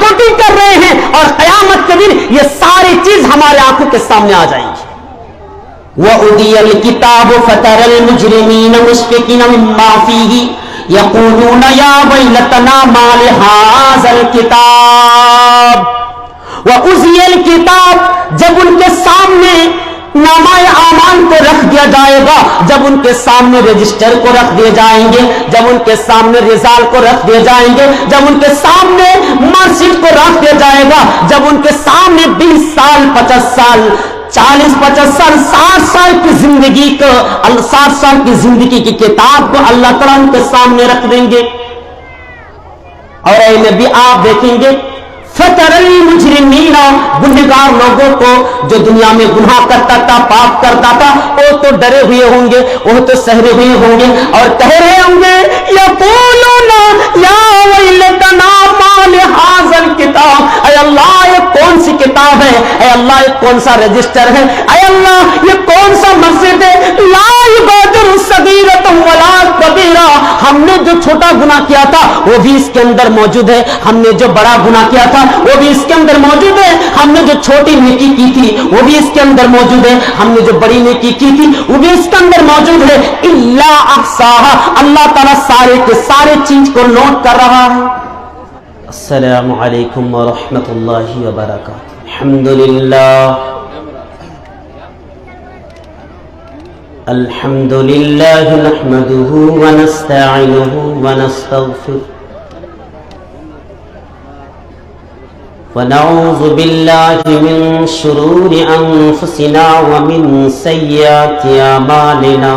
Reporting کر رہے ہیں اور قیامت کے دن یہ ساری چیز ہمارے آنکھوں کے سامنے آ جائیں گی. وَأُوتِيَ الْكِتَابُ فَتَرَى الْمُجْرِمِينَ مُشْفِقِينَ مِمَّا فِيهِ يَقُولُونَ يَا وَيْلَتَنَا مَا لِهَٰذَا الْكِتَابِ وَأُوتِيَ الْكِتَابُ. جب ان کے سامنے نامہ اعمال کو رکھ دیا جائے گا، جب ان کے سامنے رجسٹر کو رکھ دیے جائیں گے، جب ان کے سامنے رزالٹ کو رکھ دیے جائیں گے، جب ان کے سامنے مارکشیٹ کو رکھ دیا جائے گا، جب ان کے سامنے 20 سال 50 سال 40-50 سال 60 سال کی زندگی کو 60 سال کی زندگی کی کتاب کو اللہ تعالیٰ ان کے سامنے رکھ دیں گے. اور اے نبی آپ دیکھیں گے فَتَرَى الْمُجْرِمِينَ، گنہگار لوگوں کو جو دنیا میں گناہ کرتا تھا پاپ کرتا تھا وہ تو ڈرے ہوئے ہوں گے، وہ تو سہرے ہوئے ہوں گے اور کہہ رہے ہوں گے یقولون یا ویلتنا ما لہذا الکتاب. اے اللہ یہ کون سی کتاب ہے، اے اللہ یہ کون سا رجسٹر ہے، اے اللہ یہ کون سا مسجد ہے، لا یغادر صغیرۃ ولا کبیرہ. ہم نے جو چھوٹا گناہ کیا تھا وہ بھی اس کے اندر موجود ہے، ہم نے جو بڑا گناہ کیا تھا وہ بھی اس کے اندر موجود ہے، ہم نے جو چھوٹی نیکی کی تھی وہ بھی اس کے اندر موجود ہے، ہم نے جو بڑی نیکی کی تھی وہ بھی اس کے اندر موجود ہے. الا احصاها، اللہ تعالیٰ سارے کے سارے چیز کو نوٹ کر رہا ہے. السلام علیکم ورحمۃ اللہ وبرکاتہ. الحمد للہ نحمده ونستعینه ونستغفره ونعوذ باللہ من شرور انفسنا ومن سیئات اعمالنا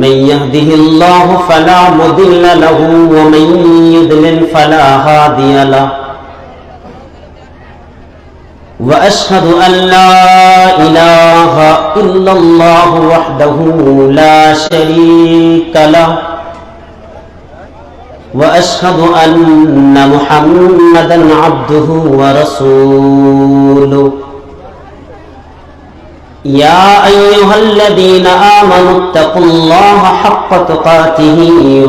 من يهده الله فلا مضل له ومن يضلل فلا هادي له وأشهد أن لا إله إلا الله وحده لا شريك له وأشهد أن محمدا عبده ورسوله. يا أيها الذين آمنوا اتقوا الله حق تقاته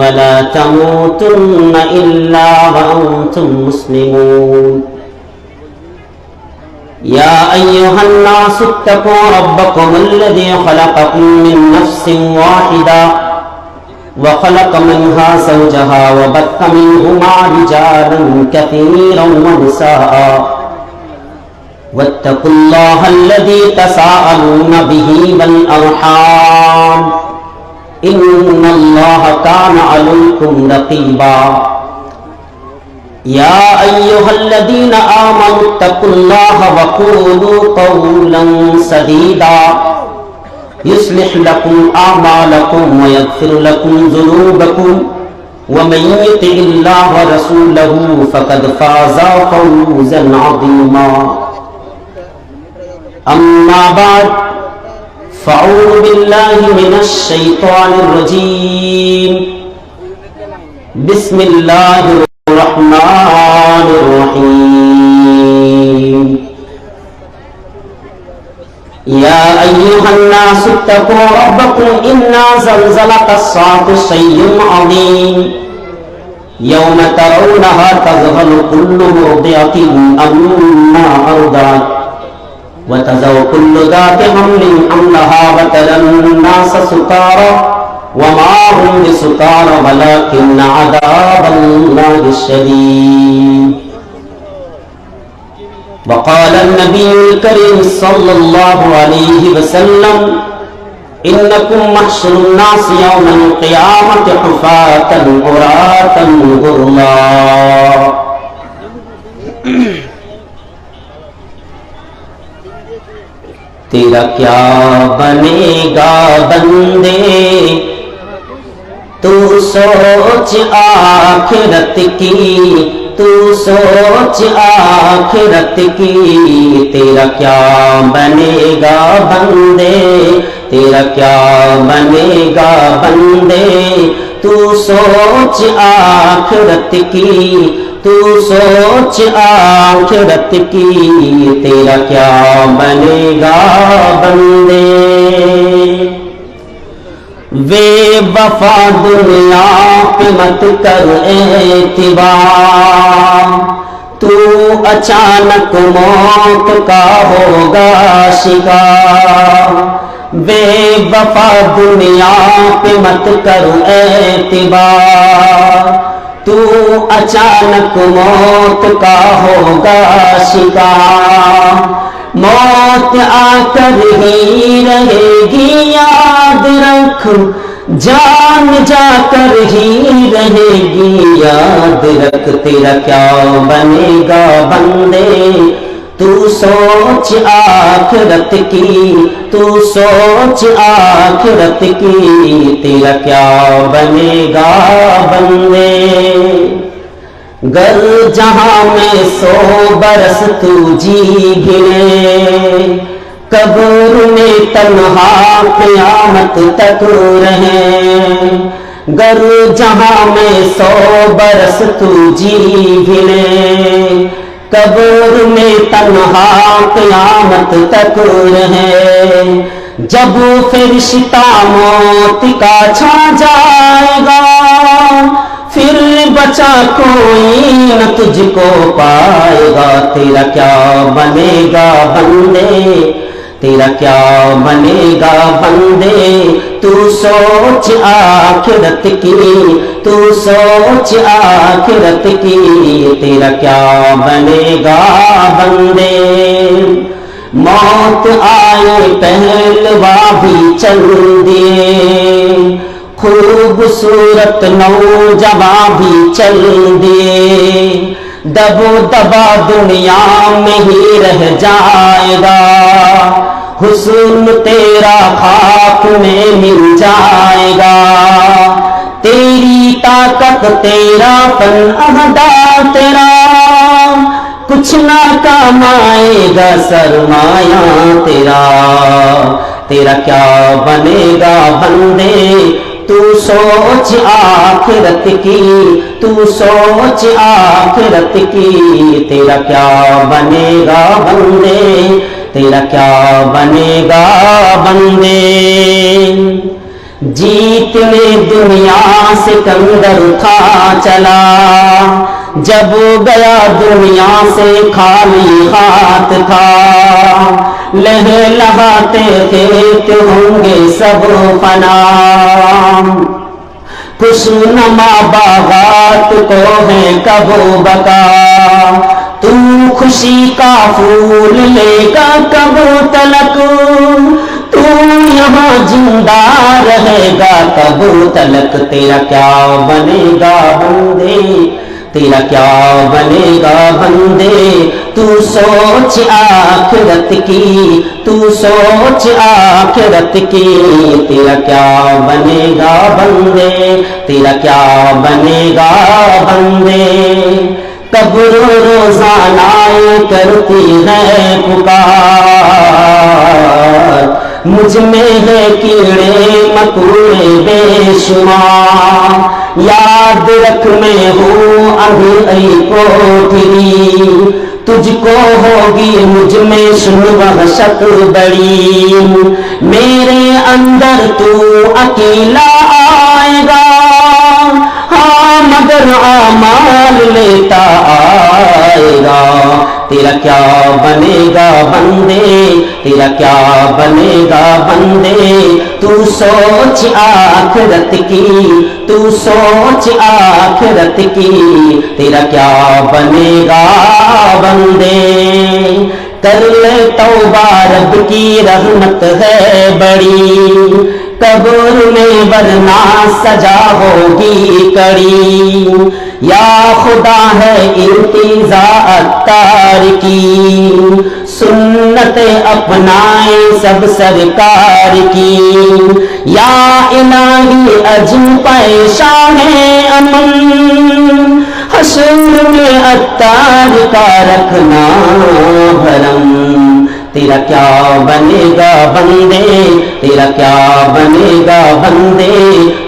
ولا تموتن إلا وأنتم مسلمون. يا أيها الناس اتقوا ربكم الذي خلقكم من نفس واحدة وخلق منها زوجها وبث منهما رجالا كثيرا ونساء واتقوا الله الذي تساءلون به والأرحام إن الله كان عليكم رقيبا. يا أيها الذين آمنوا اتقوا الله وقولوا قولا سديدا يصلح لكم أعمالكم ويغفر لكم ذنوبكم ومن يطع الله ورسوله فقد فاز فوزا عظيما. أما بعد فأعوذ بالله من الشيطان الرجيم. بسم الله الرحمن الرحيم. يا أيها الناس اتقوا ربكم إن زلزلة الساعة شيء عظيم يوم ترونها تذهل كل مرضعة عما أرضعت وتضع كل ذات حمل حملها وترى الناس سكارى وما هم بسكارى ولكن عذاب الله شديد. وقال النبي الكريم صلى الله عليه وسلم إنكم محشر الناس يوم القيامة حفاة عراة غرلا. تیرا کیا بنے گا بندے تو سوچ آخرت کی، تو سوچ آخرت کی. تیرا کیا بنے گا بندے، تیرا کیا بنے گا بندے تو سوچ آخرت کی، تو سوچ آخرت کی. تیرا کیا بنے گا بندے. بے وفا دنیا پہ مت کر اعتبار، تو اچانک موت کا ہوگا شکار، بے وفا دنیا پہ مت کر اعتبار، تو اچانک موت کا ہوگا شکار، موت آ کر ہی رہے گی یاد رکھ، جان جا کر ہی رہے گی یاد رکھ، تیرا کیا بنے گا بندے، تو سوچ آخرت کی، تو سوچ آخرت کی، تیرا کیا بنے گا بندے، گر جہاں میں 100 برس تو جی گنے، قبر میں تنہا قیامت تک رہے، گر جہاں میں 100 برس تو جی گنے، قبر میں تنہا قیامت تک رہے، جب فرشتہ موت کا چھا جائے گا، پھر بچا کوئی نہ تجھ کو پائے گا، تیرا کیا بنے گا بندے، تیرا کیا بنے گا بندے، تو سوچ آخرت کی، تو سوچ آخرت کی، تیرا کیا بنے گا بندے، موت آئے پہلوا بھی چل دیے، خوبصورت نوجوان بھی چل دیے، دب و دبا دنیا میں ہی رہ جائے گا، حسن تیرا خاک میں مل جائے گا، تیری طاقت تیرا فن اہدا تیرا، کچھ نہ کام آئے گا سرمایہ تیرا، تیرا کیا بنے گا بندے، تو سوچ آخرت کی، تو سوچ آخرت کی، تیرا کیا بنے گا بندے، تیرا کیا بنے گا بندے، جیتنے دنیا سکندر تھا چلا، جب گیا دنیا سے خالی ہاتھ تھا، لہلہاتے کھیت ہوں گے سب فنا، خوشنما باغات کو ہے کب بقا، تو خوشی کا پھول لے گا کب تلک، تو یہاں زندہ رہے گا کب تلک، تیرا کیا بنے گا بندے، تیرا کیا بنے گا بندے، تو سوچ آخرت کی، تو سوچ آخرت کی، تیرا کیا بنے گا بندے، تیرا کیا بنے گا بندے، قبر روزانہ کرتی ہے پکار، مجھ میں ہے کیڑے مکوڑے بے شمار، یاد رکھ میں ہوں اندھیری کوٹھری، تجھ کو ہوگی مجھ میں سن وحشت بڑی، میرے اندر تو اکیلا آئے گا، ہاں مگر اعمال لیتا آئے گا، تیرا کیا بنے گا بندے، تیرا کیا بنے گا بندے، تو سوچ آخرت کی، تو سوچ آخرت کی، تیرا کیا بنے گا بندے، کر لے توبہ رب کی رحمت ہے بڑی، قبر میں ورنہ سجا ہوگی کڑی، یا خدا ہے انتظار اتار کی، سنت اپنائے سب سرکار کی، یا الہی عجم پیشان امن، حشر میں اتار کا رکھنا بھرم، تیرا کیا بنے گا بندے، تیرا کیا بنے گا بندے،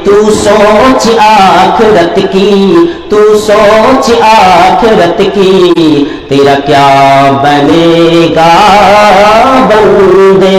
تو سوچ آخرت کی، تو سوچ آخرت کی، تیرا کیا بنے گا بندے۔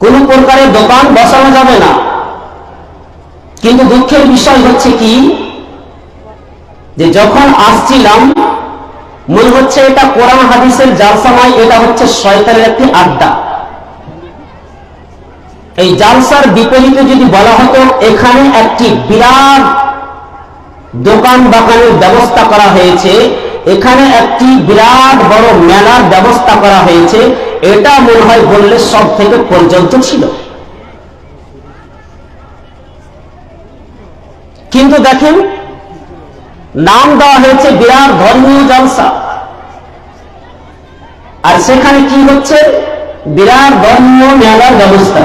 কোনো প্রকারে দোকান বসানো যাবে না। কিন্তু দুঃখের বিষয় হচ্ছে কি, যে যখন আসছিলাম মনে হচ্ছে এটা কোরআন হাদিসের জালসা নয়, এটা হচ্ছে শয়তানের একটি আড্ডা। এই জালসার বিপরীতে যদি বলা হতো এখানে একটি বিরাট দোকান বাগানের ব্যবস্থা করা হয়েছে, এখানে একটি বিরাট বড় মেলার ব্যবস্থা করা হয়েছে, এটা মনে হয় বললে সব থেকে পর্যন্ত ছিল। কিন্তু দেখেন নাম দেওয়া হয়েছে বিরাট ধর্মীয় জলসা, আর সেখানে কি হচ্ছে, বিরাট ধর্মীয় মেলার ব্যবস্থা।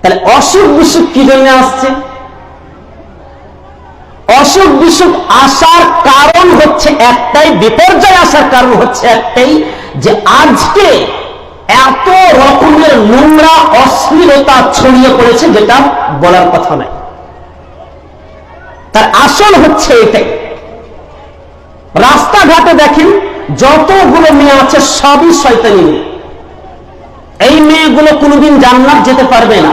তাহলে অসুখ বিসুখ কি জন্য আসছে? অসুখ বিসুখ আসার কারণ হচ্ছে একটাই, বিপর্যয় আসার কারণ হচ্ছে একটাই, যে আজকে এত রকমের নোংরা অশ্লীলতা ছড়িয়ে পড়েছে যেটা বলার কথা নয়। তার আসল হচ্ছে এটাই। রাস্তাঘাটে দেখেন যতগুলো মেয়ে আছে সবই শয়তানি মেয়ে। এই মেয়েগুলো কোনোদিন জান্নাত যেতে পারবে না।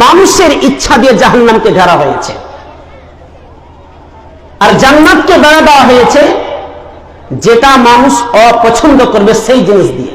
মানুষের ইচ্ছা দিয়ে জাহান্নামকে ঘেরা হয়েছে, আর জান্নাতকে বেড়া দেওয়া হয়েছে যেটা মানুষ অপছন্দ করবে সেই জিনিস দিয়ে।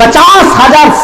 50,000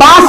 5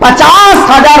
50,000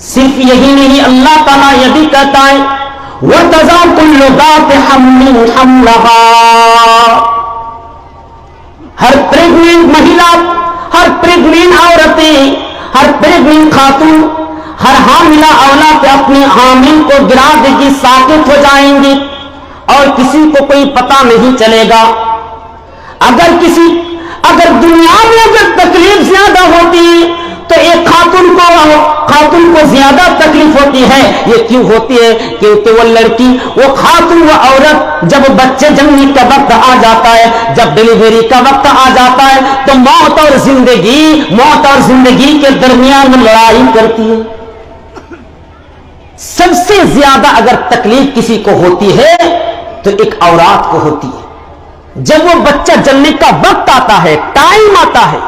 صرف یہی نہیں، اللہ تعالیٰ یہ بھی کہتا ہے وَتَضَعُ كُلُّ ذَاتِ حَمْلٍ حَمْلَهَا، ہر پریگننٹ مہیلا، ہر پریگننٹ عورتیں، ہر پریگننٹ خاتون، ہر حاملہ اولاد اپنی حامل کو گرا دے گی، ساکت ہو جائیں گی اور کسی کو کوئی پتہ نہیں چلے گا۔ اگر دنیا میں اگر تکلیف زیادہ ہوتی تو ایک خاتون کو زیادہ تکلیف ہوتی ہے۔ یہ کیوں ہوتی ہے؟ کیونکہ وہ لڑکی، وہ خاتون، وہ عورت جب بچے جننے کا وقت آ جاتا ہے، جب ڈیلیوری کا وقت آ جاتا ہے تو موت اور زندگی کے درمیان لڑائی کرتی ہے۔ سب سے زیادہ اگر تکلیف کسی کو ہوتی ہے تو ایک عورت کو ہوتی ہے جب وہ بچہ جننے کا وقت آتا ہے، ٹائم آتا ہے۔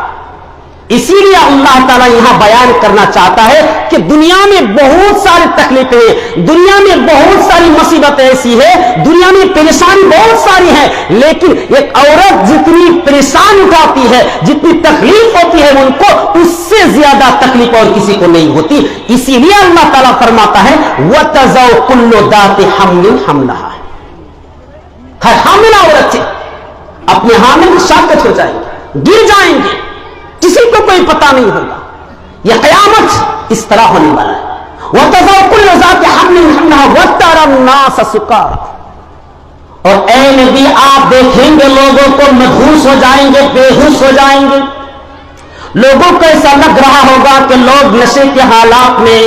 اسی لیے اللہ تعالیٰ یہاں بیان کرنا چاہتا ہے کہ دنیا میں بہت ساری تکلیفیں ہیں، دنیا میں بہت ساری مصیبتیں ایسی ہیں، دنیا میں پریشانی بہت ساری ہے، لیکن ایک عورت جتنی پریشان اٹھاتی ہے، جتنی تکلیف ہوتی ہے ان کو، اس سے زیادہ تکلیف اور کسی کو نہیں ہوتی۔ اسی لیے اللہ تعالیٰ فرماتا ہے وَتَضَعُ كُلُّ ذَاتِ حَمْلٍ حَمْلَهَا، ہر حاملہ عورت سے اپنے حامل ساکت ہو جائیں گے، گر جائیں گے، کسی کو کوئی پتہ نہیں ہوگا۔ یہ قیامت اس طرح ہونے والا ہے۔ وَتَضَعُ كُلُّ ذَاتِ حَمْلٍ حَمْلَهَا وَتَرَى النَّاسَ سُكَارَىٰ، اور اے نبی آپ دیکھیں گے لوگوں کو مدہوش ہو جائیں گے، بے ہوش ہو جائیں گے۔ لوگوں کو ایسا لگ رہا ہوگا کہ لوگ نشے کے حالات میں،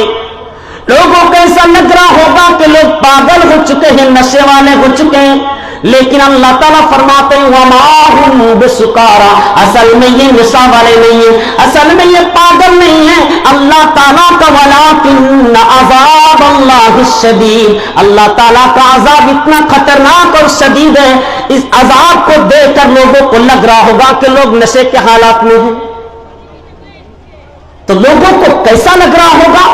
لوگوں کو ایسا لگ رہا ہوگا کہ لوگ پاگل ہو چکے ہیں، نشے والے ہو چکے ہیں، لیکن اللہ تعالیٰ فرماتے ہیں وَمَا هُمْ بِسُكَارَىٰ، اصل میں یہ نشہ والے نہیں ہیں، اصل میں یہ پاگل نہیں ہیں۔ اللہ تعالیٰ کا وَلَٰكِنَّ عَذَابَ اللَّهِ الشَّدِيدُ، اللہ تعالیٰ کا عذاب اتنا خطرناک اور شدید ہے، اس عذاب کو دیکھ کر لوگوں کو لگ رہا ہوگا کہ لوگ نشے کے حالات میں ہیں۔ تو لوگوں کو کیسا لگ رہا ہوگا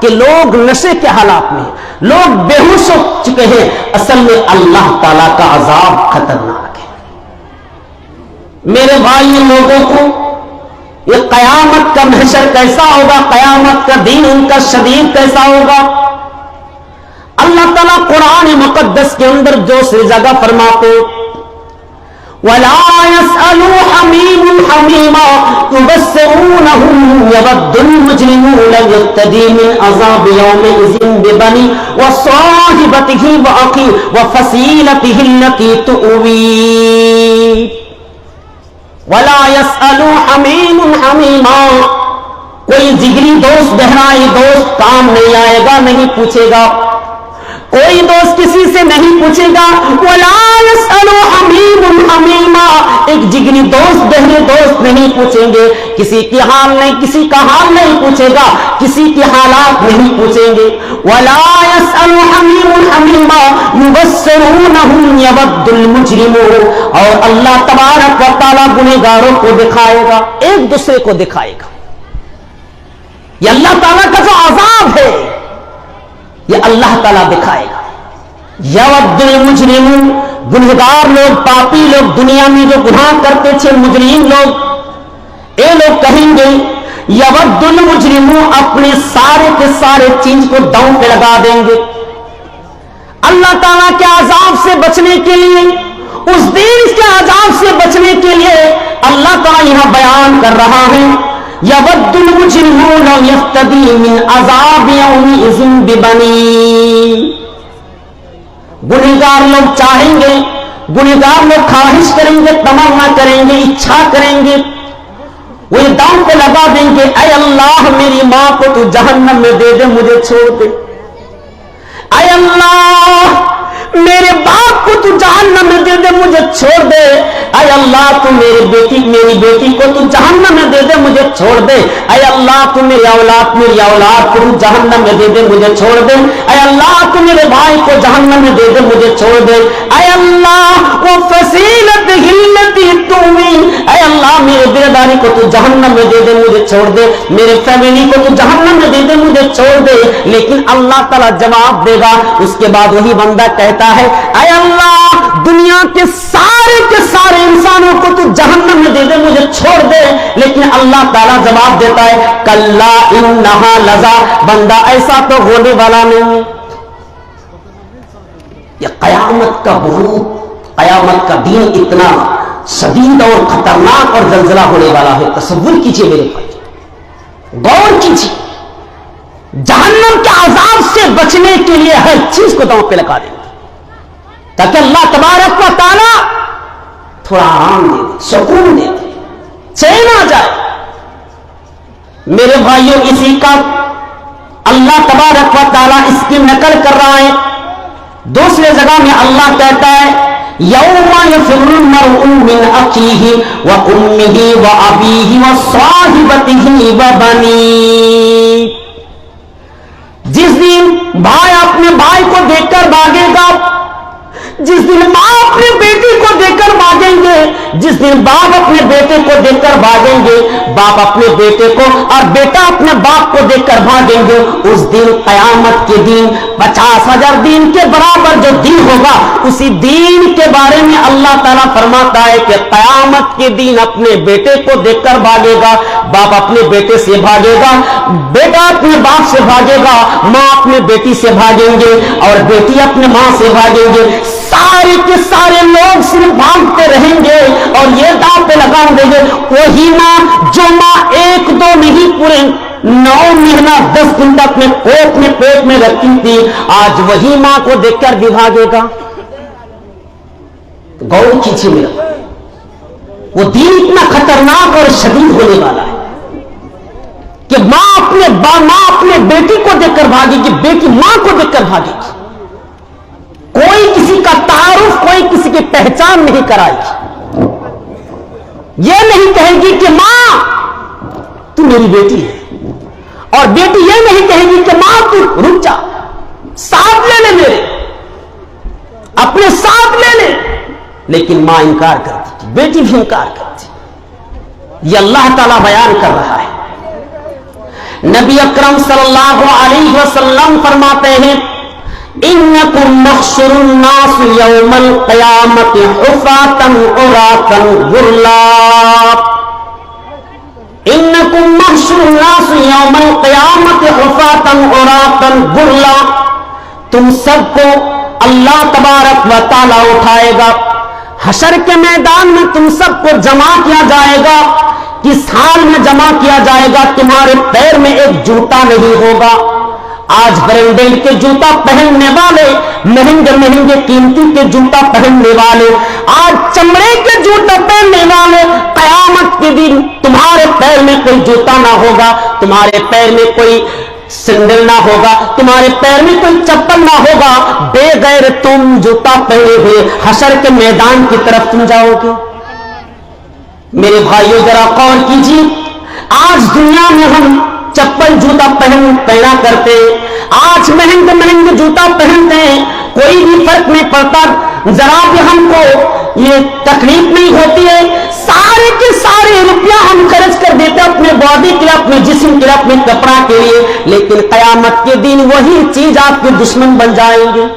کہ لوگ نشے کے حالات میں ہیں، لوگ بے ہوش ہو چکے ہیں، اصل میں اللہ تعالیٰ کا عذاب خطرناک ہے۔ میرے بھائی لوگوں کو یہ قیامت کا محشر کیسا ہوگا، قیامت کا دن ان کا شدید کیسا ہوگا، اللہ تعالیٰ قرآن مقدس کے اندر دوسری جگہ فرماتے وَلَا يَسْأَلُ حَمِيمٌ حَمِيمًا يُبَصِّرُونَهُمْ يَوَدُّ الْمُجْرِمُ لَوْ يَفْتَدِي مِنْ عَذَابِ يَوْمِئِذٍ بِبَنِيهِ وَصَاحِبَتِهِ وَأَخِيهِ وَفَصِيلَتِهِ الَّتِي تُؤْوِيهِ وَلَا يَسْأَلُ حَمِيمٌ حَمِيمًا، کوئی جگری دوست، بہرائی دوست کام نہیں آئے گا، نہیں پوچھے گا، کوئی دوست کسی سے نہیں پوچھے گا۔ وَلَا يَسْأَلُ حَمِيمٌ حَمِيمًا، ایک جگری دوست، بہرے دوست نہیں پوچھیں گے، کسی کی حال نہیں، کسی کا حال نہیں پوچھے گا، کسی کی حالات نہیں پوچھیں گے۔ وَلَا يَسْأَلُ حَمِيمٌ حَمِيمًا يُبَصِّرُونَهُمْ يَوَدُّ الْمُجْرِمُ، اور اللہ تبارک و تعالیٰ گنہگاروں کو دکھائے گا، ایک دوسرے کو دکھائے گا۔ یہ اللہ تعالیٰ کا جو عذاب ہے یہ اللہ تعالیٰ دکھائے گا۔ یود المجرم، گنہگار لوگ، پاپی لوگ، دنیا میں جو گناہ کرتے تھے مجرم لوگ، اے لوگ کہیں گے یود المجرم، اپنے سارے کے سارے چیز کو داؤں پہ لگا دیں گے اللہ تعالیٰ کے عذاب سے بچنے کے لیے۔ اس دن کے عذاب سے بچنے کے لیے اللہ تعالیٰ یہاں بیان کر رہا ہے یود المجرم لو یفتدی من عذاب یومئذ ببنیہ، گنہگار لوگ چاہیں گے، گنہگار لوگ خواہش کریں گے، تمنا کریں گے، اچھا کریں گے، وہ یہ داؤں پہ لگا دیں گے اے اللہ میری ماں کو تو جہنم میں دے دے، مجھے چھوڑ دے، اے اللہ میرے باپ کو تو جہنم میں دے دے، مجھے چھوڑ دے، اے اللہ تو میری بیٹی کو تو جہنم میں دے دے، مجھے چھوڑ دے، اے اللہ تو میری اولاد کو تو جہنم میں دے دے، مجھے چھوڑ دے، اے اللہ تو میرے بھائی کو جہنم میں دے دے، مجھے چھوڑ دے، اے اللہ وہ فصیلت التی تؤوی، اے اللہ میرے بیداری کو تو جہنم میں دے دے، مجھے چھوڑ دے، میرے فیملی کو تو جہنم میں دے دے، مجھے چھوڑ دے۔ لیکن اللہ تعالیٰ جواب دے گا، اس کے بعد وہی بندہ کہتا ہے اے اللہ دنیا کے سارے انسانوں کو تو جہنم میں دے دے، مجھے چھوڑ دے، لیکن اللہ تعالیٰ جواب دیتا ہے کلا انہا لظا، بندہ ایسا تو ہونے والا نہیں۔ یہ قیامت کا بروج، قیامت کا دین اتنا شدید اور خطرناک اور زلزلہ ہونے والا ہے، تصور کیجئے میرے بھائی، غور کیجئے۔ جہنم کے عذاب سے بچنے کے لیے ہر چیز کو داؤں پہ لگا دیں گے تاکہ اللہ تبارک و تعالی تھوڑا آرام دے دے، سکون دے دے، چین آ جائے۔ میرے بھائیوں، اسی کا اللہ تبارک و تعالی اس کی نقل کر رہا ہے۔ دوسرے جگہ میں اللہ کہتا ہے یوم یفر المرء من اخیہ وامہ وابیہ وصاحبتہ وبنیہ، جس دن بھائی اپنے بھائی کو دیکھ کر بھاگے گا، جس دن ماں اپنے بیٹی کو دیکھ کر بھاگیں گے، جس دن باپ اپنے بیٹے کو دیکھ کر بھاگیں گے، باپ اپنے بیٹے کو اور بیٹا اپنے باپ کو دیکھ کر بھاگیں گے، اس دن قیامت کے دن 50,000 دن کے برابر جو دن ہوگا، اسی دن کے بارے میں اللہ تعالیٰ فرماتا ہے کہ قیامت کے دن اپنے بیٹے کو دیکھ کر بھاگے گا، باپ اپنے بیٹے سے بھاگے گا، بیٹا اپنے باپ سے بھاگے گا، ماں اپنے بیٹی سے بھاگیں گے اور بیٹی اپنے ماں سے بھاگیں گے۔ سارے کے سارے لوگ صرف بھاگتے رہیں گے اور یہ داؤ پہ لگا دیں گے وہی ماں جو ماں 1-2 نہیں پورے 9 مہینہ 10 دن تک اپنے کوٹ میں پیٹ میں رکھی تھی، آج وہی ماں کو دیکھ کر بھی بھاگے گا۔ غور کیجیے میرا، وہ دین اتنا خطرناک اور شدید ہونے والا ہے کہ ماں اپنے بیٹی کو دیکھ کر بھاگے گی، بیٹی ماں کو دیکھ کر بھاگے گی، کوئی کسی کا تعارف، کوئی کسی کی پہچان نہیں کرائے گی، یہ نہیں کہے گی کہ ماں تو میری بیٹی ہے، اور بیٹی یہ نہیں کہے گی کہ ماں تو رک جا، ساتھ لے لے میرے، اپنے ساتھ لے لے، لیکن ماں انکار کرتی، بیٹی بھی انکار کرتی۔ یہ اللہ تعالیٰ بیان کر رہا ہے۔ نبی اکرم صلی اللہ علیہ وسلم فرماتے ہیں انکم محشر الناس یوم القیامت حفاتا عراتا غرلا، انکم محشر الناس یوم القیامت حفاتا عراتا غرلا، تم سب کو اللہ تبارک و تعالی اٹھائے گا، حشر کے میدان میں تم سب کو جمع کیا جائے گا، کس حال میں جمع کیا جائے گا؟ تمہارے پیر میں ایک جوتا نہیں ہوگا۔ آج برینڈڈ کے جوتا پہننے والے، مہنگے مہنگے قیمتی کے جوتا پہننے والے، آج چمڑے کے جوتا پہننے والے، قیامت کے دن تمہارے پیر میں کوئی جوتا نہ ہوگا، تمہارے پیر میں کوئی سینڈل نہ ہوگا، تمہارے پیر میں کوئی چپل نہ ہوگا، بے غیر تم جوتا پہنے ہوئے حشر کے میدان کی طرف تم جاؤ گے۔ میرے بھائیوں ذرا غور کیجیے، آج دنیا میں ہم چپل جوتا پہنا کرتے، آج مہنگے مہنگے جوتا پہنتے ہیں، کوئی بھی فرق نہیں پڑتا، ذرا بھی ہم کو یہ تکلیف نہیں ہوتی ہے، سارے کے سارے روپیہ ہم خرچ کر دیتے اپنے باڈی کے لیے، اپنے جسم کے لیے، اپنے کپڑا کے لیے، لیکن قیامت کے دن وہی چیز آپ کے دشمن بن جائیں گے۔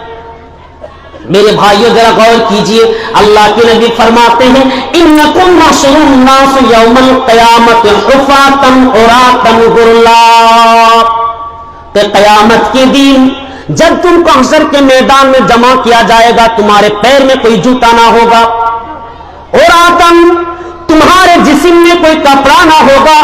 میرے بھائیوں ذرا غور کیجئے، اللہ کے نبی فرماتے ہیں انکم محشر الناس یوم القیامت حفاتا عراتا غرلا، کہ قیامت کے دن جب تم کو حشر کے میدان میں جمع کیا جائے گا، تمہارے پیر میں کوئی جوتا نہ ہوگا، عراتا تمہارے جسم میں کوئی کپڑا نہ ہوگا۔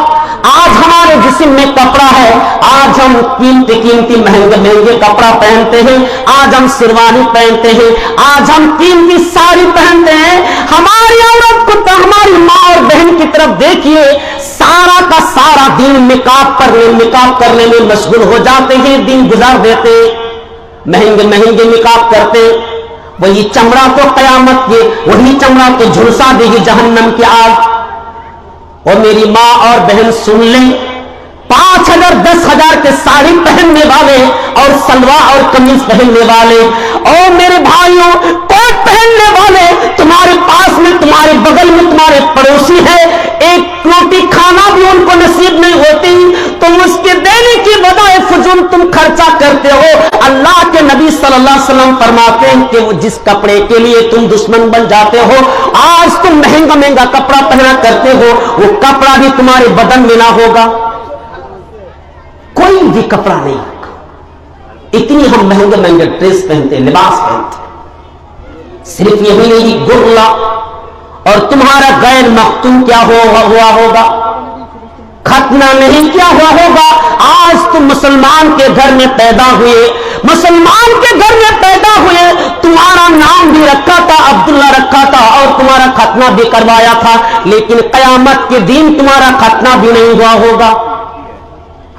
آج ہمارے جسم میں کپڑا ہے، آج ہم قیمتی مہنگے مہنگے کپڑا پہنتے ہیں، آج ہم شیروانی پہنتے ہیں، آج ہم قیمتی ساڑی پہنتے ہیں، ہماری عورت کو تو ہماری ماں اور بہن کی طرف دیکھیے، سارا کا سارا دن نقاب کرنے میں مشغول ہو جاتے ہیں، دن گزار دیتے، مہنگے مہنگے نقاب کرتے، وہی چمڑا تو قیامت کے، وہی چمڑا تو جھلسا دے گی جہنم کی آگ۔ اور میری ماں اور بہن سن لیں، 5,000 10,000 کے ساڑی پہننے والے اور سلوار اور قمیض پہننے والے، اور میرے بھائیوں کوٹ پہننے والے تمہارے پاس میں، تمہارے بغل میں تمہارے پڑوسی ہے، ایک روٹی کھانا بھی ان کو نصیب نہیں ہوتی، تم اس کے دینے کی بجائے فضول معلوم تم خرچہ کرتے ہو. اللہ کے نبی صلی اللہ علیہ وسلم فرماتے ہیں کہ وہ جس کپڑے کے لیے تم دشمن بن جاتے ہو, آج تم مہنگا مہنگا کپڑا پہنا کرتے ہو, وہ کپڑا بھی تمہارے بدن میں نہ ہوگا, کوئی بھی کپڑا نہیں ہوگا. اتنی ہم مہنگے مہنگے ڈریس پہنتے ہیں, لباس پہنتے ہیں. صرف یہی نہیں, گرلا اور تمہارا غیر مختوم کیا ہوا ہوگا, ختنہ نہیں کیا ہوا ہوگا. آج تم مسلمان کے گھر میں پیدا ہوئے, مسلمان کے گھر میں پیدا ہوئے, تمہارا نام بھی رکھا تھا عبداللہ رکھا تھا اور تمہارا ختنہ بھی کروایا تھا, لیکن قیامت کے دن تمہارا ختنہ بھی نہیں ہوا ہوگا.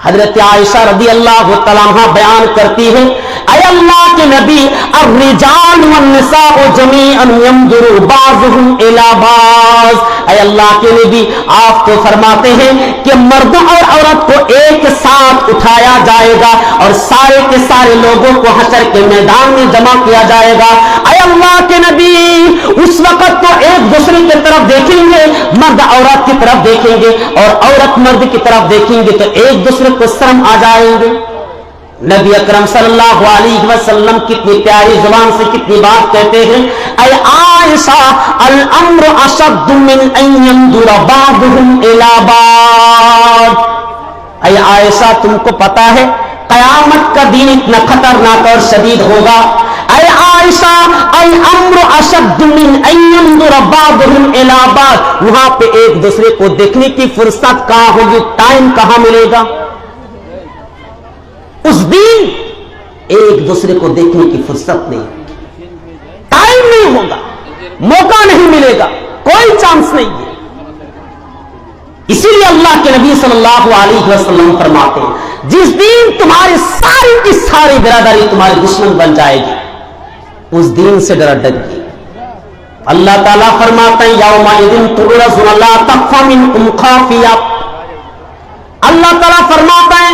حضرت عائشہ رضی اللہ تعالیٰ عنہ بیان کرتی ہے, اے اللہ کے نبی, الرجال والنساء جميعا ينظر بعضهم الى بعض. اے اللہ کے نبی, آپ تو فرماتے ہیں کہ مرد اور عورت کو ایک ساتھ اٹھایا جائے گا اور سارے کے سارے لوگوں کو حشر کے میدان میں جمع کیا جائے گا. اے اللہ کے نبی, اس وقت تو ایک دوسرے کی طرف دیکھیں گے, مرد عورت کی طرف دیکھیں گے اور عورت مرد کی طرف دیکھیں گے تو ایک دوسرے کو شرم آ جائیں گے. نبی اکرم صلی اللہ علیہ وسلم کتنی پیاری زبان سے کتنی بات کہتے ہیں, اے عائشہ, الامر اشد من ان ينظر بعضهم الى بعض. اے عائشہ, تم کو پتا ہے قیامت کا دن اتنا خطرناک اور شدید ہوگا. اے عائشہ, الامر اشد من ان ينظر بعضهم الى بعض. وہاں پہ ایک دوسرے کو دیکھنے کی فرصت کہاں ہوگی, ٹائم کہاں ملے گا. اس دن ایک دوسرے کو دیکھنے کی فرصت نہیں ہوگی, ٹائم نہیں ہوگا, موقع نہیں ملے گا, کوئی چانس نہیں ہے. اسی لیے اللہ کے نبی صلی اللہ علیہ وسلم فرماتے ہیں, جس دن تمہاری ساری کی ساری برادری تمہاری دشمن بن جائے گی, اس دن سے ڈریے. اللہ تعالیٰ فرماتے ہیں, یومئذ تعرضون لا تخفی منکم خافیہ. اللہ تعالیٰ فرماتا ہے,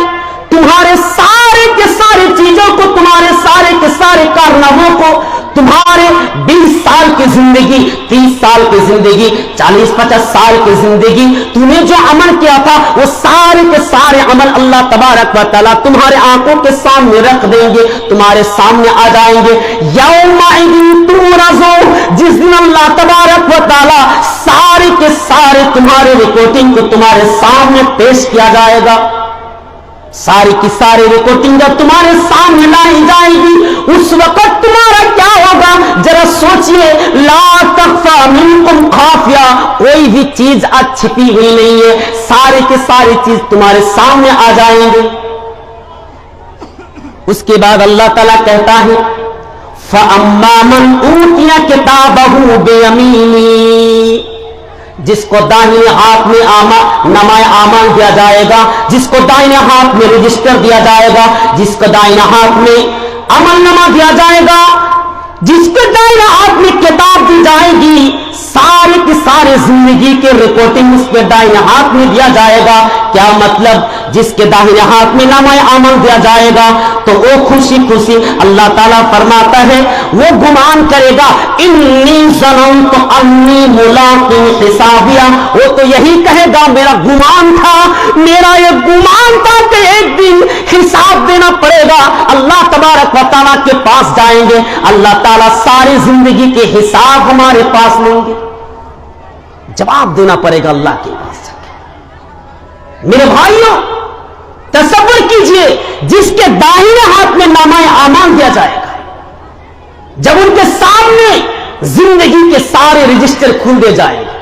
تمہارے سارے کے سارے چیزوں کو, تمہارے سارے کے سارے کارناموں کو, تمہارے 20 سال کی زندگی, 30 سال کی زندگی, 40-50 سال کی زندگی, تم نے جو عمل کیا تھا وہ سارے کے سارے عمل اللہ تبارک و تعالیٰ تمہارے آنکھوں کے سامنے رکھ دیں گے, تمہارے سامنے آ جائیں گے. یومئذ تعرضون, جس دن اللہ تبارک و تعالیٰ سارے کے سارے تمہارے ریکارڈنگ کو تمہارے سامنے پیش کیا جائے گا. ساری کی ساری ریکارڈنگ جب تمہارے سامنے لائی جائے گی, اس وقت تمہارا کیا ہوگا ذرا سوچئے. لا تخفی منکم خافیہ, کوئی بھی چیز آج چھپی ہوئی نہیں ہے, ساری کی ساری چیز تمہارے سامنے آ جائیں گے. اس کے بعد اللہ تعالیٰ کہتا ہے, فَأَمَّا مَنْ أُوتِيَ كِتَابَهُ بِيَمِينِهِ, جس کو دائیں ہاتھ میں نامۂ اعمال دیا جائے گا, جس کو دائیں ہاتھ میں رجسٹر دیا جائے گا, جس کو دائیں ہاتھ میں عمل نامہ دیا جائے گا, جس کو دائیں ہاتھ میں کتاب دی جائے گی, سارے کی سارے زندگی کے ریکارڈنگ اس کے دائیں ہاتھ میں دیا جائے گا. کیا مطلب, جس کے دائیں ہاتھ میں نامۂ اعمال دیا جائے گا تو وہ خوشی خوشی, اللہ تعالیٰ فرماتا ہے, وہ گمان کرے گا, انی ظننت انی ملاق حسابیہ, وہ تو یہی کہے گا میرا گمان تھا, میرا یہ گمان تھا کہ ایک دن حساب دینا پڑے گا. اللہ تبارک و تعالیٰ کے پاس جائیں گے, اللہ تعالیٰ ساری زندگی کے حساب ہمارے پاس لیں گے, جواب دینا پڑے گا اللہ کے پاس. میرے بھائیوں, تصور کیجئے, جس کے داہنے ہاتھ میں نامۂ اعمال دیا جائے گا, جب ان کے سامنے زندگی کے سارے رجسٹر کھول دیے جائیں گے,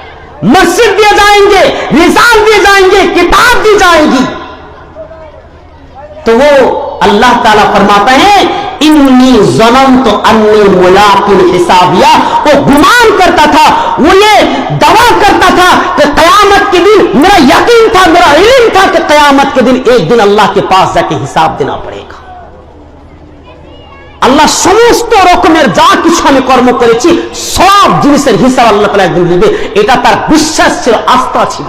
مسجد دیے جائیں گے, رسال دیے جائیں گے, کتاب دی جائے گی, تو وہ اللہ تعالیٰ فرماتا ہے, انی ظننت انی ملاق حسابیہ, وہ گمان کرتا تھا, وہ یہ دعویٰ کرتا تھا کہ قیامت کے دن, میرا یقین تھا, میرا علم تھا کہ قیامت کے دن ایک دن اللہ کے پاس جا کے حساب دینا پڑے گا. আল্লাহ সমস্ত রকমের যা কিছু আমি কর্ম করেছি সব জিনিসের হিসাব আল্লাহ তাআলা একদিন দিবে, এটা তার বিশ্বাস ছিল, আস্থা ছিল।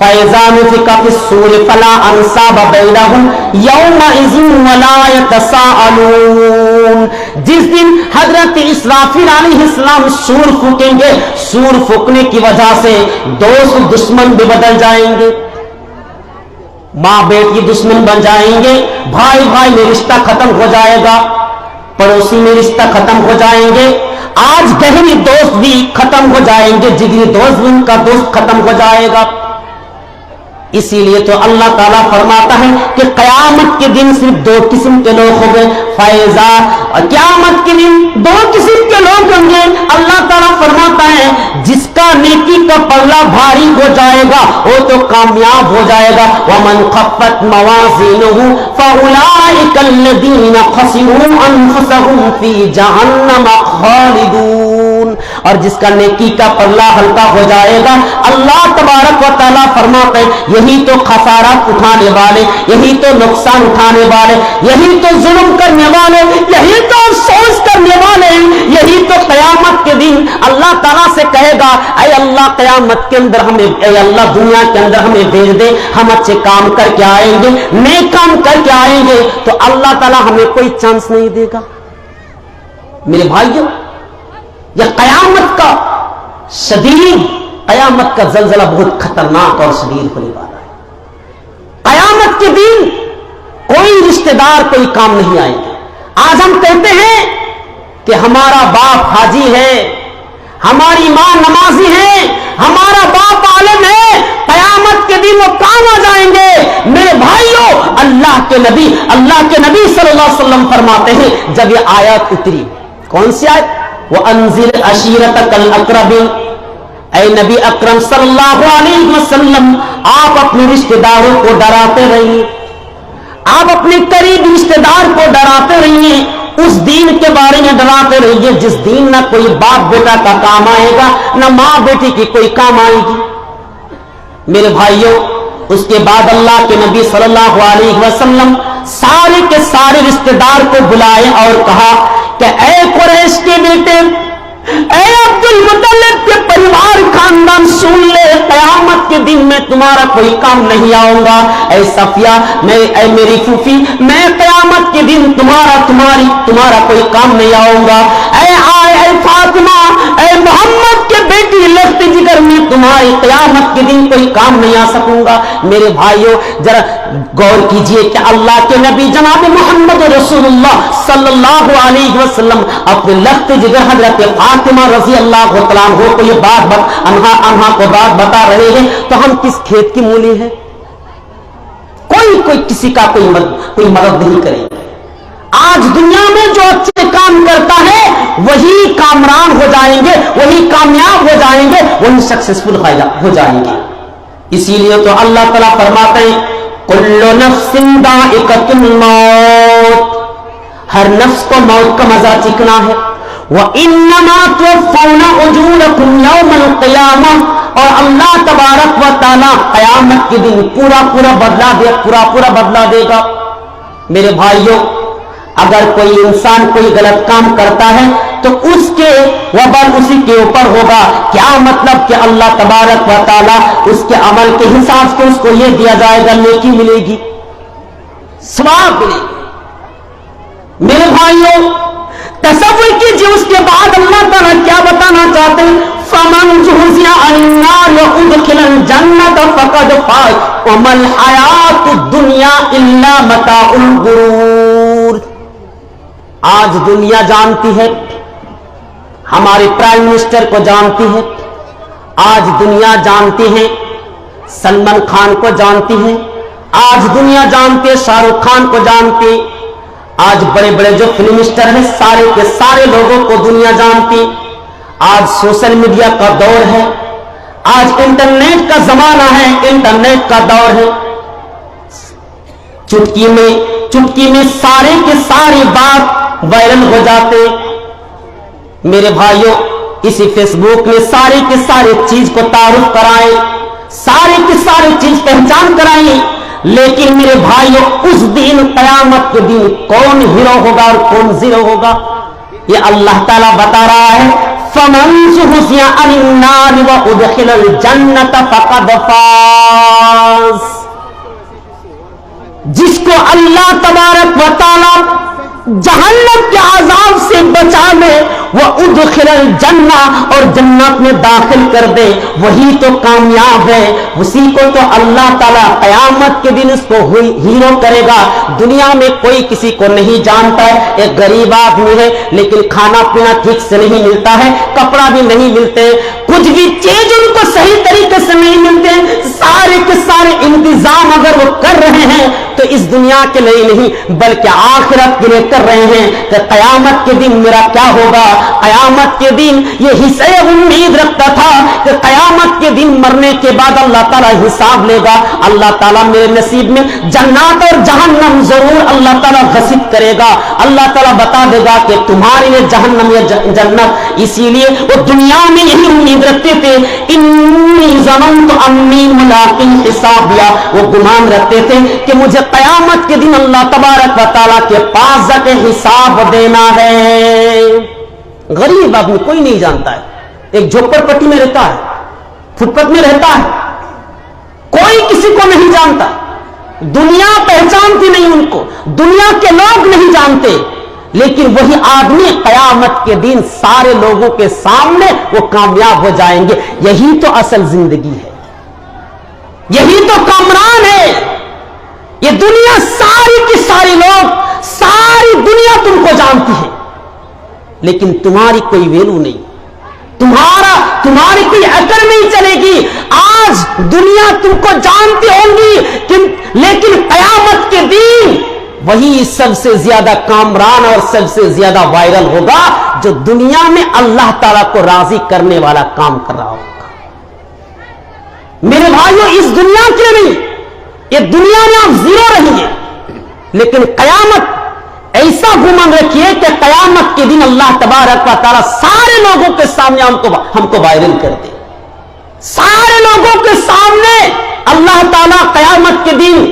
فَإِذَا نُفِخَ فِي الصُّورِ فَلَا أَنْسَابَ بَيْنَهُمْ يَوْمَئِذٍ وَلَا يَتَسَاءَلُونَ. جس دن حضرت اسرافیل علیہ السلام سور پھونکیں گے، سور پھونکنے کی وجہ سے دوست دشمن بھی بدل جائیں گے، ماں بیٹی دشمن بن جائیں گے، بھائی بھائی میں رشتہ ختم ہو جائے گا، پڑوسی میں رشتہ ختم ہو جائیں گے، آج گہری دوست بھی ختم ہو جائیں گے، جگری دوست بھی ان کا دوست ختم ہو جائے گا. اسی لیے تو اللہ تعالیٰ فرماتا ہے کہ قیامت کے دن صرف دو قسم کے لوگ ہوں گے. فیضا، قیامت کے دن دو قسم کے لوگ ہوں گے. اللہ تعالیٰ فرماتا ہے جس کا نیکی کا پلہ بھاری ہو جائے گا وہ تو کامیاب ہو جائے گا. وَمَنْ خَفَّتْ مَوَازِينُهُ فَأُولَٰئِكَ الَّذِينَ خَسِرُوا أَنفُسَهُمْ فِي جَهَنَّمَ خَالِدُونَ. اور جس کا نیکی کا پلہ ہلکا ہو جائے گا، اللہ تبارک و تعالیٰ فرماتے ہیں یہی تو خسارات اٹھانے والے، یہی تو نقصان اٹھانے والے، یہی تو ظلم کرنے والے، یہی تو افسوس کرنے والے، یہی تو قیامت کے دن اللہ تعالیٰ سے کہے گا اے اللہ قیامت کے اندر ہمیں، اے اللہ دنیا کے اندر ہمیں بھیج دے، ہم اچھے کام کر کے آئیں گے، نیک کام کر کے آئیں گے. تو اللہ تعالیٰ ہمیں کوئی چانس نہیں دے گا. میرے بھائیوں، یہ قیامت کا شدید، قیامت کا زلزلہ بہت خطرناک اور شدید ہونے والا ہے. قیامت کے دن کوئی رشتہ دار کوئی کام نہیں آئے گا. آج ہم کہتے ہیں کہ ہمارا باپ حاجی ہے، ہماری ماں نمازی ہے، ہمارا باپ عالم ہے، قیامت کے دن وہ کام آ جائیں گے. میرے بھائیوں، اللہ کے نبی صلی اللہ علیہ وسلم فرماتے ہیں جب یہ آیات اتری، کون سی آیت؟ وَأَنذِرْ عَشِيرَتَكَ الْأَقْرَبِينَ. اے نبی اکرم صلی اللہ علیہ وسلم، آپ اپنے رشتہ داروں کو ڈراتے رہیے، آپ اپنے قریبی رشتہ دار کو ڈراتے رہیے، اس دین کے بارے میں ڈراتے رہیے جس دین نہ کوئی باپ بیٹا کا کام آئے گا، نہ ماں بیٹی کی کوئی کام آئے گی. میرے بھائیوں، اس کے بعد اللہ کے نبی صلی اللہ علیہ وسلم سارے کے سارے رشتہ دار کو بلائے اور کہا کہ اے قریش کے بیٹے، اے عبد المطلب کے پریوار خاندان، سن لے، قیامت کے دن میں تمہارا کوئی کام نہیں آؤں گا. اے صفیہ، اے میری پھوپھی، میں قیامت کے دن تمہارا کوئی کام نہیں آؤں گا. اے فاطمہ، اے محمد کے بیٹی لخت جگر، میں تمہاری قیامت کے دن کوئی کام نہیں آ سکوں گا. میرے بھائیوں، ذرا غور کیجئے کہ اللہ کے نبی جناب محمد رسول اللہ صلی اللہ علیہ وسلم اپنے لخت جگر حضرت فاطمہ رضی اللہ تعالیٰ عنہ کو یہ بات بتا رہے ہیں، تو ہم کس کھیت کی مولی ہیں؟ کوئی کسی کا کوئی مدد نہیں کرے. آج دنیا میں جو اچھے کام کرتا ہے وہی کامران ہو جائیں گے، وہی کامیاب ہو جائیں گے، وہی سکسیسفل ہو جائیں گے. اسی لیے تو اللہ تعالیٰ فرماتے ہیں کل نفس ذائقۃ الموت، ہر نفس کو موت کا مزہ چکھنا ہے. وَإِنَّمَا تُوَفَّوْنَ أُجُورَكُمْ يَوْمَ الْقِيَامَةِ، اور اللہ تبارک و تعالیٰ قیامت کے دن پورا بدلہ دے گا. میرے بھائیوں، اگر کوئی انسان کوئی غلط کام کرتا ہے تو اس کے وبال اسی کے اوپر ہوگا. کیا مطلب کہ اللہ تبارک و تعالیٰ اس کے عمل کے حساب سے اس کو یہ دیا جائے گا، نیکی ملے گی، ثواب ملے گی. میرے بھائیوں، تصور کیجیے اس کے بعد اللہ تعالیٰ کیا بتانا چاہتے ہیں؟ فَمَنْ زُحْزِحَ عَنِ النَّارِ وَأُدْخِلَ الْجَنَّةَ فَقَدْ فَازَ وَمَا الْحَيَاةُ الدُّنْيَا إِلَّا مَتَاعُ الْغُرُورِ. آج دنیا جانتی ہے، ہمارے پرائم منسٹر کو جانتی ہے، آج دنیا جانتی ہے سلمان خان کو جانتی ہے، آج دنیا جانتی ہے شاہ رخ خان کو جانتی، آج بڑے بڑے جو فلم اسٹار ہیں سارے کے سارے لوگوں کو دنیا جانتی. آج سوشل میڈیا کا دور ہے، آج انٹرنیٹ کا زمانہ ہے، انٹرنیٹ کا دور ہے. چٹکی میں سارے کے سارے بات وائرل ہو جاتے. میرے بھائیوں، اسی فیس بک میں سارے کے سارے چیز کو تعارف کرائیں، سارے کے سارے چیز پہچان کرائیں. لیکن میرے بھائیوں، اس دن قیامت کے دن کون ہیرو ہوگا اور کون زیرو ہوگا یہ اللہ تعالیٰ بتا رہا ہے. فمن زحزح عن النار وادخل الجنة فقد فاز. جس کو اللہ تبارک و تعالی جہنم کے عذاب سے بچا لے، وہ ادخل الجنہ، اور جنت میں داخل کر دے، وہی تو کامیاب ہے. اسی کو تو اللہ تعالیٰ قیامت کے دن اس کو ہیرو کرے گا. دنیا میں کوئی کسی کو نہیں جانتا ہے. ایک غریب آدمی ہے لیکن کھانا پینا ٹھیک سے نہیں ملتا ہے، کپڑا بھی نہیں ملتے، کچھ بھی چیز ان کو صحیح طریقے سے نہیں ملتے. سارے کے سارے انتظام اگر وہ کر رہے ہیں تو اس دنیا کے لیے نہیں بلکہ آخرت کے لیے کر رہے ہیں کہ قیامت کے دن میرا کیا ہوگا. قیامت کے دن یہ حصے امید رکھتا تھا کہ قیامت کے دن مرنے کے بعد اللہ تعالیٰ حساب لے گا. اللہ تعالیٰ میرے نصیب میں جنات اور جہنم ضرور اللہ تعالیٰ غصب کرے گا. اللہ تعالیٰ بتا دے گا کہ تمہارے لیے جہنم یا جنت. اسی لیے وہ دنیا میں یہی امید رکھتے تھے، انی ظننت انی ملاق حسابیا، وہ گمان رکھتے تھے کہ مجھے قیامت کے دن اللہ تبارک و تعالیٰ کے پاس جا کے حساب دینا ہے. غریب آدمی کوئی نہیں جانتا ہے، ایک جھوپڑ پٹی میں رہتا ہے، فٹ پاتھ میں رہتا ہے، کوئی کسی کو نہیں جانتا. دنیا پہچانتی نہیں ان کو، دنیا کے لوگ نہیں جانتے. لیکن وہی آدمی قیامت کے دن سارے لوگوں کے سامنے وہ کامیاب ہو جائیں گے. یہی تو اصل زندگی ہے، یہی تو کامران ہے. یہ دنیا ساری کی ساری لوگ، ساری دنیا تم کو جانتی ہے لیکن تمہاری کوئی ویلو نہیں، تمہاری کوئی اثر نہیں چلے گی. آج دنیا تم کو جانتی ہوں گی لیکن قیامت کے دن وہی سب سے زیادہ کامران اور سب سے زیادہ وائرل ہوگا جو دنیا میں اللہ تعالیٰ کو راضی کرنے والا کام کر رہا ہوگا. میرے بھائیوں، اس دنیا کے نہیں، یہ دنیا میں آپ زیرو رہیں گے لیکن قیامت ایسا گمان رکھیے کہ قیامت کے دن اللہ تبارک و تعالیٰ سارے لوگوں کے سامنے ہم کو وائرل کر دے. سارے لوگوں کے سامنے اللہ تعالیٰ قیامت کے دن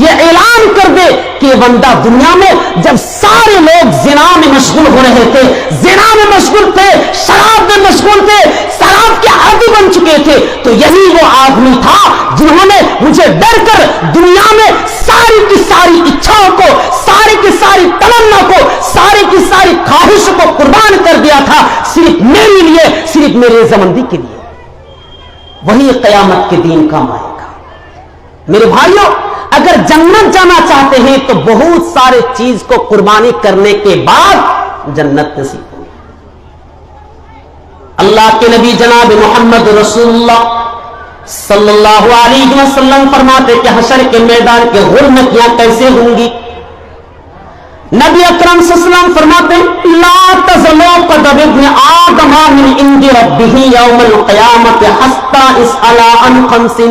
یہ اعلان کر دے کہ بندہ دنیا میں جب سارے لوگ زنا میں مشغول ہو رہے تھے، زنا میں مشغول تھے، شراب میں مشغول تھے، شراب کے عادی بن چکے تھے، تو یہی وہ آدمی تھا جنہوں نے مجھے ڈر کر دنیا میں ساری کی ساری اچھاؤں کو، ساری کی ساری تمنا کو، ساری کی ساری خواہشوں کو قربان کر دیا تھا صرف میرے لیے، صرف میری رضامندی کے لیے. وہی قیامت کے دن کام آئے گا. میرے بھائیوں، اگر جنت جانا چاہتے ہیں تو بہت سارے چیز کو قربانی کرنے کے بعد جنت نصیب ہوگی. اللہ کے نبی جناب محمد رسول اللہ صلی اللہ علیہ وسلم فرماتے کہ حشر کے میدان کے غرنکیاں کیسے ہوں گی. نبی اکرم صلی اللہ علیہ وسلم فرماتے لا تزلو قدم ابن آدم من عند ربه یوم القیامت حتی اسأل عن خمس،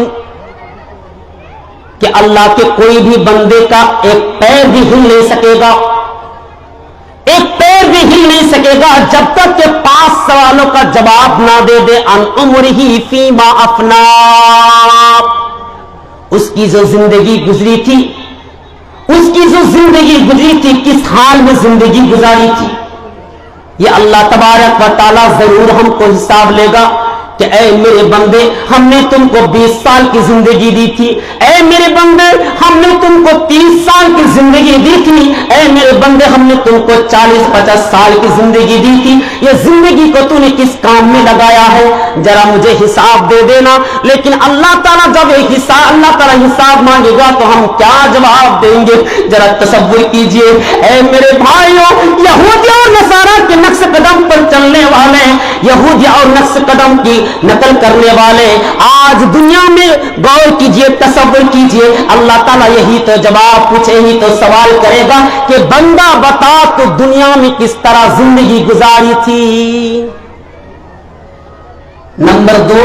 کہ اللہ کے کوئی بھی بندے کا ایک پیر بھی ہل نہیں سکے گا، ایک پیر بھی ہل نہیں سکے گا جب تک کہ 5 سوالوں کا جواب نہ دے دے. عن عمرہ فیما افنا، اس کی جو زندگی گزری تھی، اس کی جو زندگی گزری تھی کس حال میں زندگی گزاری تھی، یہ اللہ تبارک و تعالیٰ ضرور ہم کو حساب لے گا کہ اے میرے بندے ہم نے تم کو 20 سال کی زندگی دی تھی، اے میرے بندے ہم نے تم کو 30 سال کی زندگی دی تھی، اے میرے بندے ہم نے تم کو 40-50 سال کی زندگی دی تھی، یہ زندگی کو تو نے کس کام میں لگایا ہے، ذرا مجھے حساب دے دینا. لیکن اللہ تعالیٰ جب اللہ تعالیٰ حساب مانگے گا تو ہم کیا جواب دیں گے؟ ذرا تصور کیجئے. اے میرے بھائیوں، یہودی اور نصارہ کے نقش قدم پر چلنے والے، یہودی اور نقش قدم کی نقل کرنے والے آج دنیا میں غور کیجئے، تصور کیجئے. اللہ تعالیٰ یہی تو جواب پوچھے، یہی تو سوال کرے گا کہ بندہ بتا تو دنیا میں کس طرح زندگی گزاری تھی. نمبر 2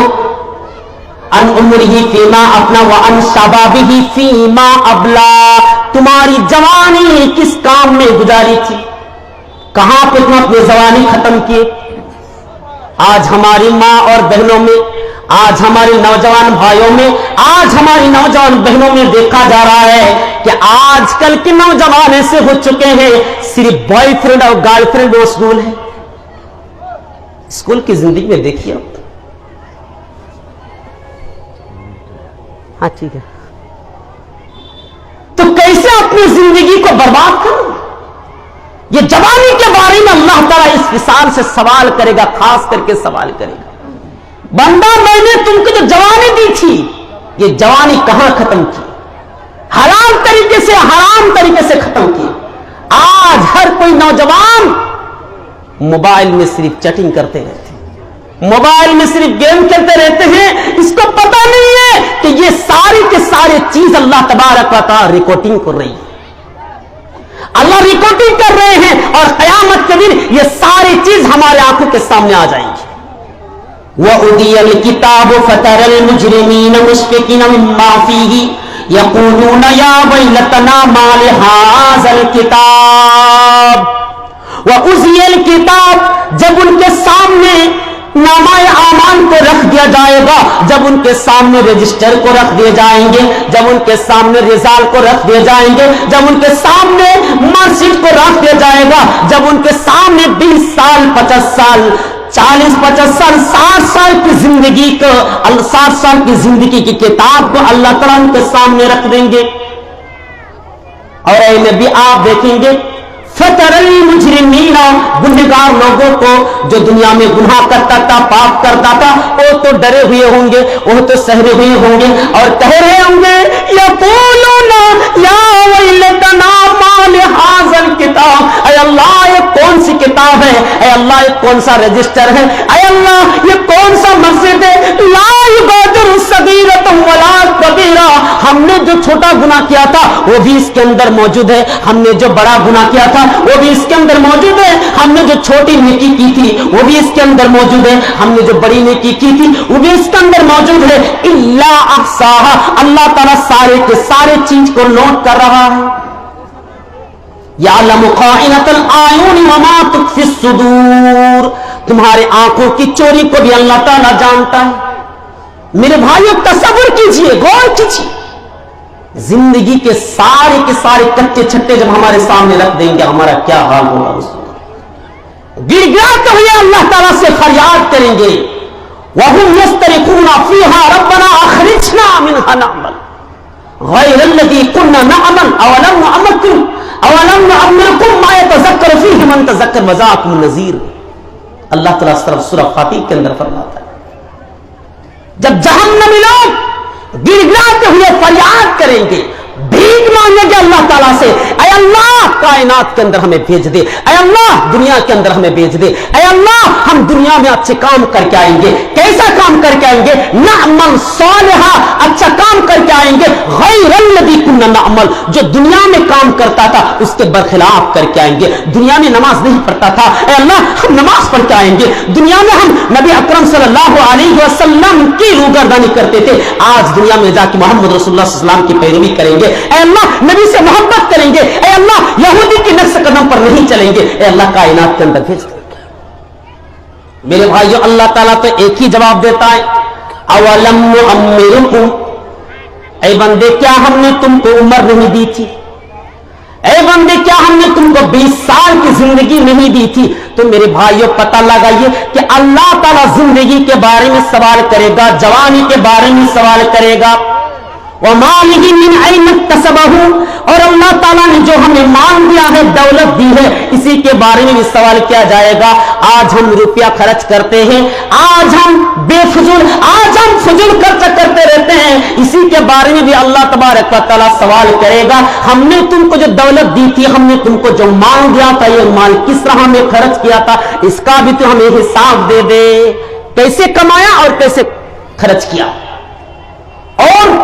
ان عمرہ فیما اپنا وان شبابہ فیما ابلا، تمہاری جوانی کس کام میں گزاری تھی، کہاں پہ تم اپنی جوانی ختم کیے. آج ہماری ماں اور بہنوں میں، آج ہمارے نوجوان بھائیوں میں، آج ہماری نوجوان بہنوں میں دیکھا جا رہا ہے کہ آج کل کے نوجوان ایسے ہو چکے ہیں صرف بوائے فرینڈ اور گرل فرینڈ مشغول ہے، اسکول کی زندگی میں دیکھیے آپ. ہاں ٹھیک ہے. تو کیسے اپنی زندگی کو برباد کروں؟ یہ جوانی کے بارے میں اللہ تعالیٰ اس مثال سے سوال کرے گا، خاص کر کے سوال کرے گا. بندہ میں نے تم کو جو جوانی دی تھی، یہ جوانی کہاں ختم کی؟ حرام طریقے سے ختم کی. آج ہر کوئی نوجوان موبائل میں صرف چیٹنگ کرتے رہتے ہیں، موبائل میں صرف گیم کھیلتے رہتے ہیں. اس کو پتہ نہیں ہے کہ یہ ساری کے سارے چیز اللہ تبارک و تعالی ریکارڈنگ کر رہی ہے. اللہ ریکارڈنگ کر رہے ہیں اور قیامت کے دن یہ ساری چیز ہمارے آنکھوں کے سامنے آ جائیں گی. وَأُوتِيَ الْكِتَابُ فَتَرَى الْمُجْرِمِينَ مُشْفِقِينَ مِمَّا فِيهِ يَقُولُونَ يَا وَيْلَتَنَا مَا لِهَٰذَا الْكِتَابِ. وَأُوتِيَ الْكِتَابُ، جب ان کے سامنے نامہ اعمال کو رکھ دیا جائے گا، جب ان کے سامنے رجسٹر کو رکھ دیے جائیں گے، جب ان کے سامنے رزالٹ کو رکھ دیے جائیں گے، جب ان کے سامنے مارک شیٹ کو رکھ دیا جائے گا، جب ان کے سامنے 20 سال 50 سال 40 50 سال 60 سال کی زندگی کو 60 سال کی زندگی کی کتاب کو اللہ تعالیٰ ان کے سامنے رکھ دیں گے. اور اے نبی آپ دیکھیں گے فَتَرَى الْمُجْرِمِينَ، گنہگار لوگوں کو جو دنیا میں گناہ کرتا تھا، پاپ کرتا تھا، وہ تو ڈرے ہوئے ہوں گے، وہ تو سہرے ہوئے ہوں گے اور کہہ رہے ہوں گے یقولون یا ویلتنا ما لہذا الکتاب. اے اللہ یہ کون سی کتاب ہے؟ اے اللہ یہ کون سا رجسٹر ہے؟ اے اللہ یہ کون سا مسجد ہے؟ لا یغادر صغیرۃ ولا کبیرہ. ہم نے جو چھوٹا گناہ کیا تھا وہ بھی اس کے اندر موجود ہے، ہم نے جو بڑا گناہ کیا تھا وہ بھی اس کے اندر موجود ہے، ہم نے جو چھوٹی نیکی کی تھی وہ بھی اس کے اندر موجود ہے، ہم نے جو بڑی نیکی کی تھی وہ بھی اس کے اندر موجود ہے. الا احصاها، اللہ تعالیٰ سارے کے سارے چیز کو نوٹ کر رہا ہے. یعلم خائنۃ الاعین وما تخفی الصدور، تمہارے آنکھوں کی چوری کو بھی اللہ تعالیٰ جانتا ہے. میرے بھائیو تصور کیجئے، غور کیجئے، زندگی کے سارے کچے چھٹے جب ہمارے سامنے رکھ دیں گے ہمارا کیا حال ہوگا. اس وقت گڑ گڑاتے ہوئے اللہ تعالیٰ سے فریاد کریں گے وَهُمْ يَسْتَرِخُونَ فِيهَا رَبَّنَا أَخْرِجْنَا مِنْهَا نَعْمَلْ غَيْرَ الَّذِي كُنَّا نَعْمَلْ أَوَلَمْ نُعَمِّرْكُم مَّا يَتَذَكَّرُ فِيهِ مَن تَذَكَّرَ وَجَاءَكُمُ النَّذِيرُ. اللہ تعالیٰ اس طرف سورہ فاتح کے اندر فرماتا ہے جب جہنمی لوگ گڑ گڑاتے ہوئے فریاد کریں گے، بھیک مانگیں گے اللہ تعالیٰ سے، اے اللہ کائنات کے اندر ہمیں بھیج دے، اے اللہ دنیا کے اندر ہمیں بھیج دے، اے اللہ ہم دنیا میں اچھے کام کر کے آئیں گے. کیسا کام کر کے آئیں گے؟ نعمل صالحا، اچھا کام کر کے آئیں گے. غیر الذی کنا نعمل، جو دنیا میں کام کرتا تھا اس کے برخلاف کر کے آئیں گے. دنیا میں نماز نہیں پڑھتا تھا، اے اللہ ہم نماز پڑھ کے آئیں گے. دنیا میں ہم نبی اکرم صلی اللہ علیہ وسلم کی روگردانی کرتے تھے، آج دنیا میں جا کے محمد رسول اللہ صلی اللہ علیہ وسلم کی پیروی کریں گے. اے اللہ نبی سے محبت کریں گے. اے اللہ یہودی کی نقش قدم پر نہیں چلیں گے. اے اللہ کائنات کے اندر بھیج دیں گے. میرے بھائیو اللہ تعالیٰ تو ایک ہی جواب دیتا ہے اولم نعمرکم، اے بندے کیا ہم نے تم کو عمر نہیں دی تھی؟ اے بندے کیا ہم نے تم کو 20 سال کی زندگی نہیں دی تھی؟ تو میرے بھائیو پتہ لگائیے کہ اللہ تعالیٰ زندگی کے بارے میں سوال کرے گا، جوانی کے بارے میں سوال کرے گا. وَمَالِهِ مِنْ أَيْنَ اكْتَسَبَهُ، اور اللہ تعالیٰ نے جو ہمیں مال دیا ہے، دولت دی ہے، اسی کے بارے میں بھی سوال کیا جائے گا. آج ہم روپیہ خرچ کرتے ہیں، آج ہم بے فضول، آج ہم فضول خرچ کرتے رہتے ہیں، اسی کے بارے میں بھی اللہ تبارک و تعالیٰ سوال کرے گا. ہم نے تم کو جو دولت دی تھی، ہم نے تم کو جو مال دیا تھا، یہ مال کس طرح ہمیں خرچ کیا تھا، اس کا بھی تو ہمیں حساب دے دے. کیسے کمایا اور کیسے خرچ کیا. اور